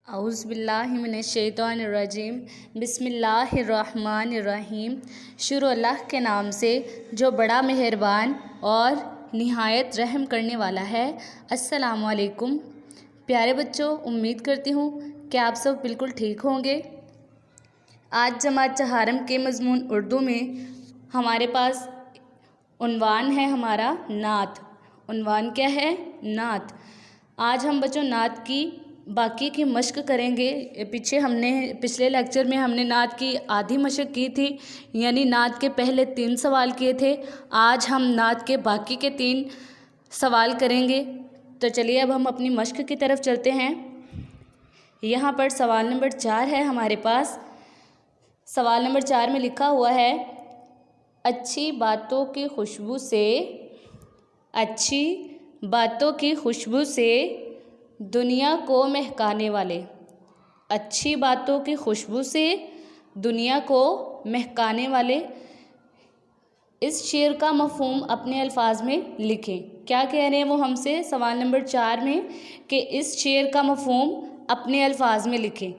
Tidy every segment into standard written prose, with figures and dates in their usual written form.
اعوذ باللہ من الشیطان الرجیم بسم اللہ الرحمن الرحیم۔ شروع اللہ کے نام سے جو بڑا مہربان اور نہایت رحم کرنے والا ہے۔ السلام علیکم پیارے بچوں، امید کرتی ہوں کہ آپ سب بالکل ٹھیک ہوں گے۔ آج جماعت چہارم کے مضمون اردو میں ہمارے پاس عنوان ہے ہمارا نعت۔ عنوان کیا ہے؟ نعت۔ آج ہم بچوں نعت کی باقی کی مشق کریں گے۔ پچھلے لیکچر میں ہم نے نعت کی آدھی مشق کی تھی، یعنی نعت کے پہلے 3 سوال کیے تھے۔ آج ہم نعت کے باقی کے 3 سوال کریں گے۔ تو چلیے اب ہم اپنی مشق کی طرف چلتے ہیں۔ یہاں پر سوال نمبر 4 ہے ہمارے پاس۔ سوال نمبر 4 میں لکھا ہوا ہے، اچھی باتوں کی خوشبو سے، اچھی باتوں کی خوشبو سے دنیا کو مہکانے والے۔ اچھی باتوں کی خوشبو سے دنیا کو مہکانے والے۔ اس شعر کا مفہوم اپنے الفاظ میں لکھیں۔ کیا کہہ رہے ہیں وہ ہم سے سوال نمبر 4 میں؟ کہ اس شعر کا مفہوم اپنے الفاظ میں لکھیں۔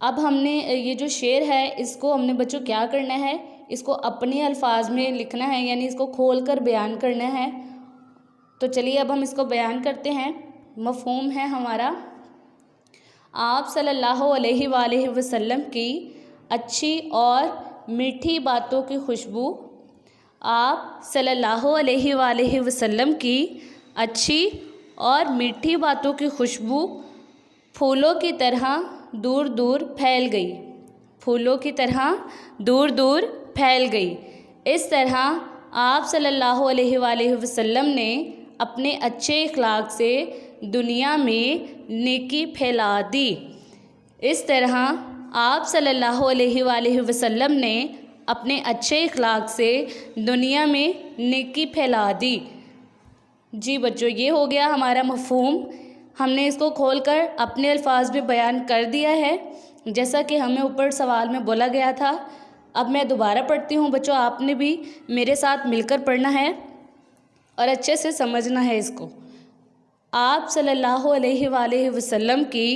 اب ہم نے یہ جو شعر ہے اس کو ہم نے بچوں کیا کرنا ہے؟ اس کو اپنے الفاظ میں لکھنا ہے، یعنی اس کو کھول کر بیان کرنا ہے۔ تو چلیے اب ہم اس کو بیان کرتے ہیں۔ مفہوم ہے ہمارا، آپ صلی اللہ علیہ وآلہ وسلم کی اچھی اور میٹھی باتوں کی خوشبو، آپ صلی اللہ علیہ وآلہ وسلم کی اچھی اور میٹھی باتوں کی خوشبو پھولوں کی طرح دور دور پھیل گئی، پھولوں کی طرح دور دور پھیل گئی۔ اس طرح آپ صلی اللہ علیہ وآلہ وسلم نے اپنے اچھے اخلاق سے دنیا میں نیکی پھیلا دی۔ اس طرح آپ صلی اللہ علیہ وآلہ وسلم نے اپنے اچھے اخلاق سے دنیا میں نیکی پھیلا دی۔ جی بچوں، یہ ہو گیا ہمارا مفہوم۔ ہم نے اس کو کھول کر اپنے الفاظ میں بیان کر دیا ہے، جیسا کہ ہمیں اوپر سوال میں بولا گیا تھا۔ اب میں دوبارہ پڑھتی ہوں بچوں، آپ نے بھی میرے ساتھ مل کر پڑھنا ہے اور اچھے سے سمجھنا ہے اس کو۔ آپ صلی اللہ علیہ وآلہ وسلم کی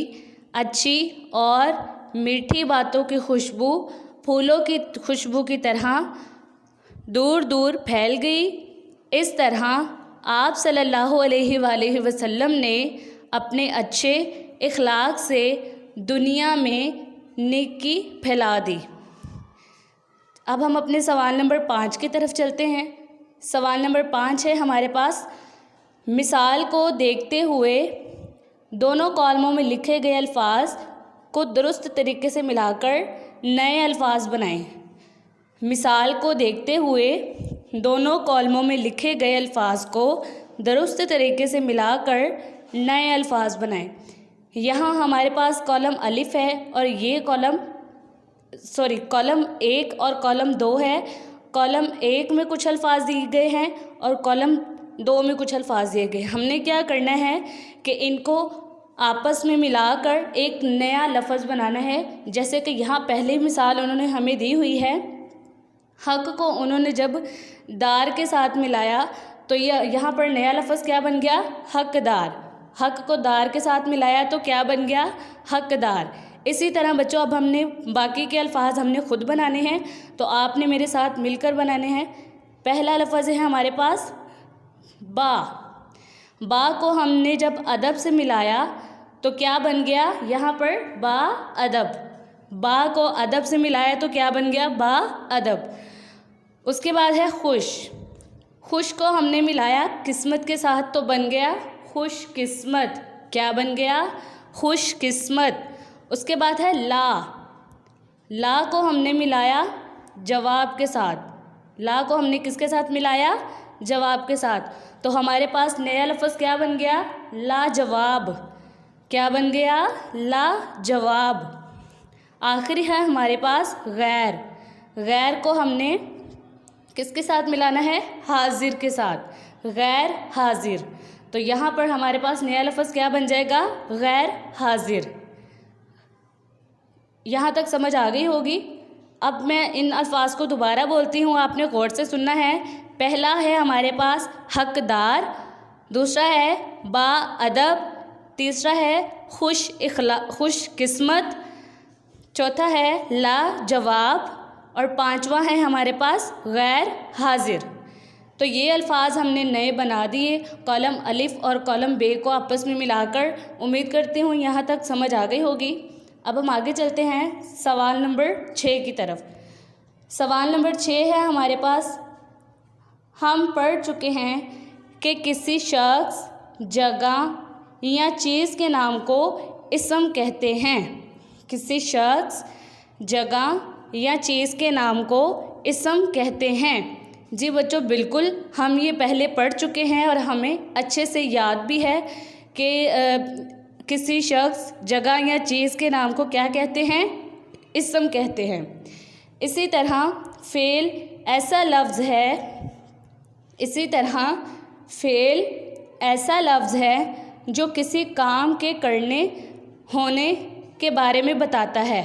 اچھی اور میٹھی باتوں کی خوشبو پھولوں کی خوشبو کی طرح دور دور پھیل گئی۔ اس طرح آپ صلی اللہ علیہ وآلہ وسلم نے اپنے اچھے اخلاق سے دنیا میں نیکی پھیلا دی۔ اب ہم اپنے سوال نمبر 5 کی طرف چلتے ہیں۔ سوال نمبر 5 ہے ہمارے پاس، مثال کو دیکھتے ہوئے دونوں کالموں میں لکھے گئے الفاظ کو درست طریقے سے ملا کر نئے الفاظ بنائیں۔ مثال کو دیکھتے ہوئے دونوں کالموں میں لکھے گئے الفاظ کو درست طریقے سے ملا کر نئے الفاظ بنائیں۔ یہاں ہمارے پاس کالم الف ہے اور یہ کالم 1 اور کالم 2 ہے۔ کالم 1 میں کچھ الفاظ دیے گئے ہیں اور کالم 2 میں کچھ الفاظ دیے گئے۔ ہم نے کیا کرنا ہے کہ ان کو آپس میں ملا کر ایک نیا لفظ بنانا ہے۔ جیسے کہ یہاں پہلی مثال انہوں نے ہمیں دی ہوئی ہے، حق کو انہوں نے جب دار کے ساتھ ملایا تو یہاں پر نیا لفظ کیا بن گیا؟ حقدار۔ حق کو دار کے ساتھ ملایا تو کیا بن گیا؟ حقدار۔ اسی طرح بچوں اب ہم نے باقی کے الفاظ ہم نے خود بنانے ہیں، تو آپ نے میرے ساتھ مل کر بنانے ہیں۔ پہلا لفظ ہے ہمارے پاس با۔ با کو ہم نے جب ادب سے ملایا تو کیا بن گیا؟ یہاں پر با ادب۔ با کو ادب سے ملایا تو کیا بن گیا؟ با ادب۔ اس کے بعد ہے خوش۔ خوش کو ہم نے ملایا قسمت کے ساتھ تو بن گیا خوش قسمت۔ کیا بن گیا؟ خوش قسمت۔ اس کے بعد ہے لا۔ لا کو ہم نے ملایا جواب کے ساتھ۔ لا کو ہم نے کس کے ساتھ ملایا؟ جواب کے ساتھ۔ تو ہمارے پاس نیا لفظ کیا بن گیا؟ لاجواب۔ کیا بن گیا؟ لاجواب۔ آخری ہے ہمارے پاس غیر۔ غیر کو ہم نے کس کے ساتھ ملانا ہے؟ حاضر کے ساتھ۔ غیر حاضر۔ تو یہاں پر ہمارے پاس نیا لفظ کیا بن جائے گا؟ غیر حاضر۔ یہاں تک سمجھ آ گئی ہوگی۔ اب میں ان الفاظ کو دوبارہ بولتی ہوں، آپ نے غور سے سننا ہے۔ پہلا ہے ہمارے پاس حقدار، دوسرا ہے با ادب، تیسرا ہے خوش قسمت، چوتھا ہے لاجواب، اور پانچواں ہے ہمارے پاس غیر حاضر۔ تو یہ الفاظ ہم نے نئے بنا دیے کالم الف اور کالم بے کو آپس میں ملا کر۔ امید کرتی ہوں یہاں تک سمجھ آ گئی ہوگی۔ اب ہم آگے چلتے ہیں سوال نمبر 6 کی طرف۔ سوال نمبر 6 ہے ہمارے پاس، ہم پڑھ چکے ہیں کہ کسی شخص، جگہ یا چیز کے نام کو اسم کہتے ہیں۔ کسی شخص، جگہ یا چیز کے نام کو اسم کہتے ہیں۔ جی بچوں بالکل، ہم یہ پہلے پڑھ چکے ہیں اور ہمیں اچھے سے یاد بھی ہے کہ کسی شخص، جگہ یا چیز کے نام کو کیا کہتے ہیں؟ اسم کہتے ہیں۔ اسی طرح فعل ایسا لفظ ہے جو کسی کام کے کرنے ہونے کے بارے میں بتاتا ہے،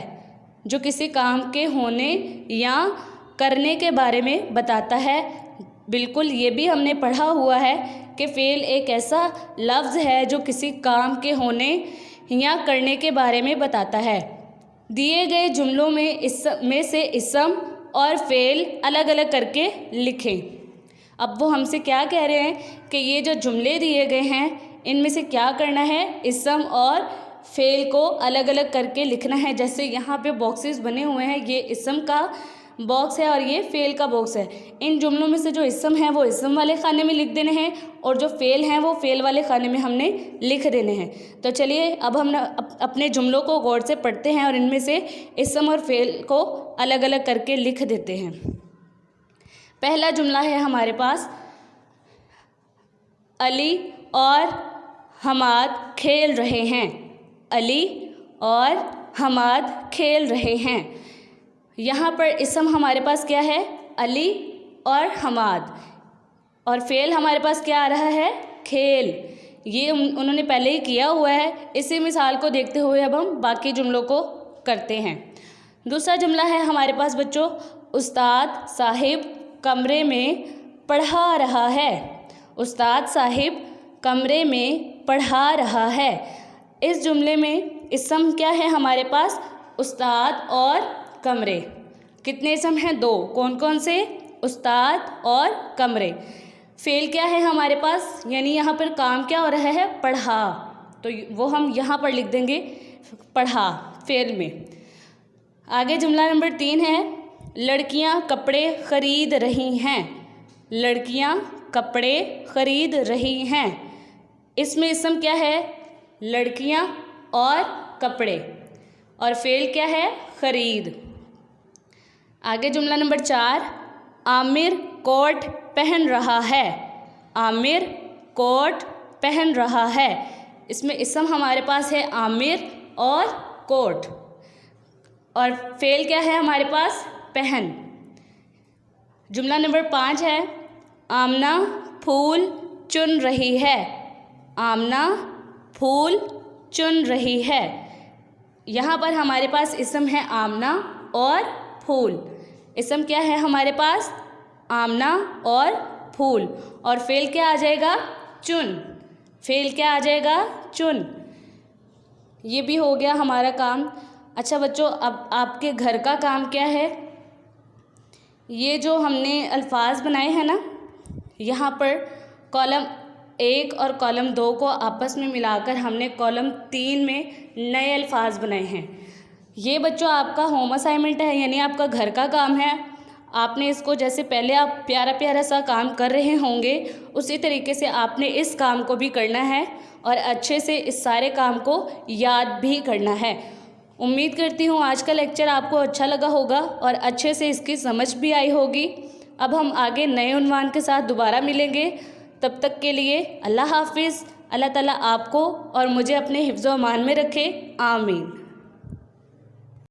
جو کسی کام کے ہونے یا کرنے کے بارے میں بتاتا ہے۔ بالکل، یہ بھی ہم نے پڑھا ہوا ہے کہ فعل ایک ایسا لفظ ہے جو کسی کام کے ہونے یا کرنے کے بارے میں بتاتا ہے۔ دیے گئے جملوں میں سے اسم اور فعل الگ الگ کر کے لکھیں۔ اب وہ ہم سے کیا کہہ رہے ہیں کہ یہ جو جملے دیے گئے ہیں ان میں سے کیا کرنا ہے؟ اسم اور فعل کو الگ الگ کر کے لکھنا ہے۔ جیسے یہاں پہ باکسز بنے ہوئے ہیں، یہ اسم کا باکس ہے اور یہ فعل کا باکس ہے۔ ان جملوں میں سے جو اسم ہیں وہ اسم والے خانے میں لکھ دینے ہیں اور جو فعل ہیں وہ فعل والے خانے میں ہم نے لکھ دینے ہیں۔ تو چلیے اب ہم اپنے جملوں کو غور سے پڑھتے ہیں اور ان میں سے اسم اور فعل کو الگ الگ کر کے لکھ دیتے ہیں۔ پہلا جملہ ہے ہمارے پاس، علی اور حماد کھیل رہے ہیں۔ علی اور حماد کھیل رہے ہیں۔ یہاں پر اسم ہمارے پاس کیا ہے؟ علی اور حماد، اور فعل ہمارے پاس کیا آ رہا ہے؟ کھیل۔ یہ انہوں نے پہلے ہی کیا ہوا ہے۔ اسی مثال کو دیکھتے ہوئے اب ہم باقی جملوں کو کرتے ہیں۔ دوسرا جملہ ہے ہمارے پاس بچوں، استاد صاحب کمرے میں پڑھا رہا ہے۔ استاد صاحب کمرے میں پڑھا رہا ہے۔ اس جملے میں اسم کیا ہے ہمارے پاس؟ استاد اور کمرے۔ کتنے اسم ہیں؟ 2۔ کون کون سے؟ استاد اور کمرے۔ فعل کیا ہے ہمارے پاس؟ یعنی یہاں پر کام کیا ہو رہا ہے؟ پڑھا، تو وہ ہم یہاں پر لکھ دیں گے پڑھا فعل میں۔ آگے جملہ نمبر 3 ہے، لڑکیاں کپڑے خرید رہی ہیں۔ لڑکیاں کپڑے خرید رہی ہیں۔ اس میں اسم کیا ہے؟ لڑکیاں اور کپڑے، اور فعل کیا ہے؟ خرید۔ آگے جملہ نمبر 4، عامر کوٹ پہن رہا ہے۔ عامر کوٹ پہن رہا ہے۔ اس میں اسم ہمارے پاس ہے عامر اور کوٹ، اور فعل کیا ہے ہمارے پاس؟ پہن۔ جملہ نمبر 5 ہے، آمنہ پھول چن رہی ہے۔ آمنہ پھول چن رہی ہے۔ یہاں پر ہمارے پاس اسم ہے آمنہ اور پھول۔ اسم کیا ہے ہمارے پاس؟ آمنہ اور پھول، اور فعل کیا آ جائے گا؟ چن۔ فعل کیا آ جائے گا؟ چن۔ یہ بھی ہو گیا ہمارا کام۔ اچھا بچوں، اب آپ کے گھر کا کام کیا ہے؟ یہ جو ہم نے الفاظ بنائے ہیں نا، یہاں پر کالم 1 اور کالم 2 کو آپس میں ملا کر ہم نے کالم 3 میں نئے الفاظ بنائے ہیں۔ یہ بچوں آپ کا ہوم اسائنمنٹ ہے، یعنی آپ کا گھر کا کام ہے۔ آپ نے اس کو جیسے پہلے آپ پیارا پیارا سا کام کر رہے ہوں گے، اسی طریقے سے آپ نے اس کام کو بھی کرنا ہے اور اچھے سے اس سارے کام کو یاد بھی کرنا ہے۔ امید کرتی ہوں آج کا لیکچر آپ کو اچھا لگا ہوگا اور اچھے سے اس کی سمجھ بھی آئی ہوگی۔ اب ہم آگے نئے عنوان کے ساتھ دوبارہ ملیں گے۔ تب تک کے لیے اللہ حافظ۔ اللہ تعالیٰ آپ کو اور مجھے اپنے حفظ و امان میں رکھے، آمین۔